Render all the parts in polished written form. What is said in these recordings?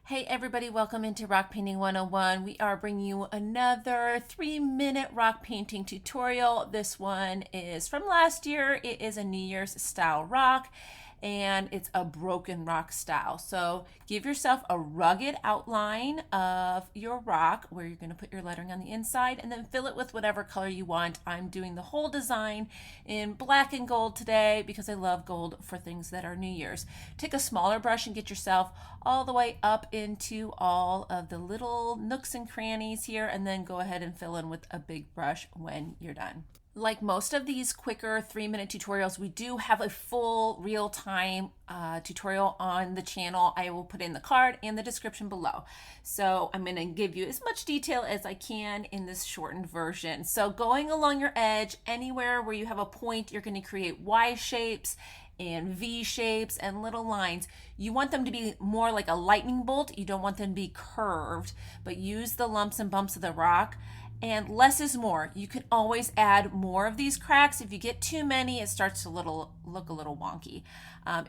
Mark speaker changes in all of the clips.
Speaker 1: Hey everybody, welcome into Rock Painting 101. We are bringing you another 3-minute rock painting tutorial. This one is from last year. It is a New Year's style rock and it's a broken rock style. So give yourself a rugged outline of your rock where you're going to put your lettering on the inside and then fill it with whatever color you want. I'm doing the whole design in black and gold today because I love gold for things that are New Year's. Take a smaller brush and get yourself all the way up into all of the little nooks and crannies here, and then go ahead and fill in with a big brush when you're done. Like most of these quicker 3-minute tutorials, we do have a full real-time tutorial on the channel. I will put in the card and the description below. So I'm going to give you as much detail as I can in this shortened version. So going along your edge, anywhere where you have a point, you're going to create Y shapes and V shapes and little lines. You want them to be more like a lightning bolt. You don't want them to be curved, but use the lumps and bumps of the rock. And less is more. You can always add more of these cracks. If you get too many, it starts to look a little wonky.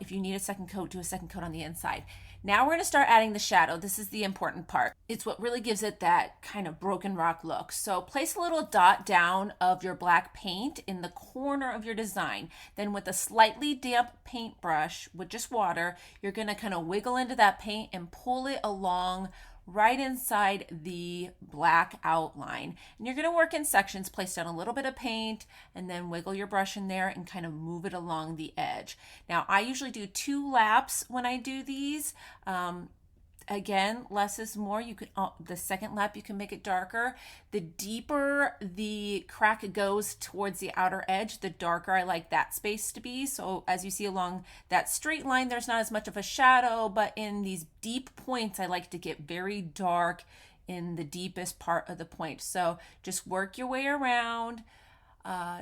Speaker 1: If you need a second coat, do a second coat on the inside. Now we're going to start adding the shadow. This is the important part. It's what really gives it that kind of broken rock look. So place a little dot down of your black paint in the corner of your design. Then with a slightly damp paintbrush with just water, you're going to kind of wiggle into that paint and pull it along right inside the black outline. And you're going to work in sections. Place down a little bit of paint and then wiggle your brush in there and kind of move it along the edge. Now I usually do 2 laps when I do these. Again, less is more. You can the second lap you can make it darker. The deeper the crack goes towards the outer edge, the darker I like that space to be. So as you see along that straight line, there's not as much of a shadow, but in these deep points, I like to get very dark in the deepest part of the point. So just work your way around.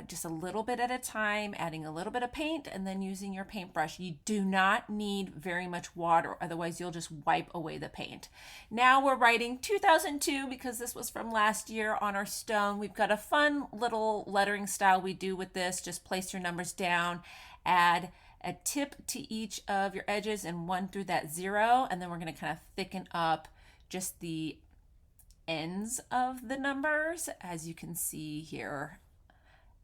Speaker 1: Just a little bit at a time, adding a little bit of paint and then using your paintbrush. You do not need very much water, otherwise you'll just wipe away the paint. Now we're writing 2002 because this was from last year on our stone. We've got a fun little lettering style we do with this. Just place your numbers down, add a tip to each of your edges and 1 through that 0, and then we're going to kind of thicken up just the ends of the numbers, as you can see here.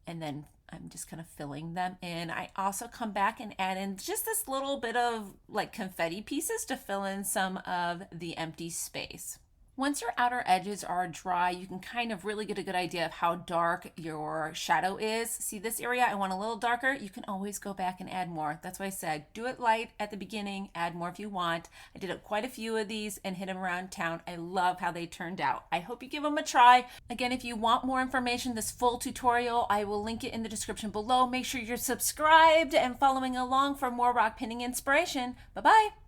Speaker 1: And then I'm just kind of filling them in. I also come back and add in just this little bit of like confetti pieces to fill in some of the empty space. Once your outer edges are dry, you can kind of really get a good idea of how dark your shadow is. See this area I want a little darker? You can always go back and add more. That's why I said do it light at the beginning, add more if you want. I did quite a few of these and hit them around town. I love how they turned out. I hope you give them a try. Again, if you want more information, this full tutorial, I will link it in the description below. Make sure you're subscribed and following along for more rock painting inspiration. Bye-bye.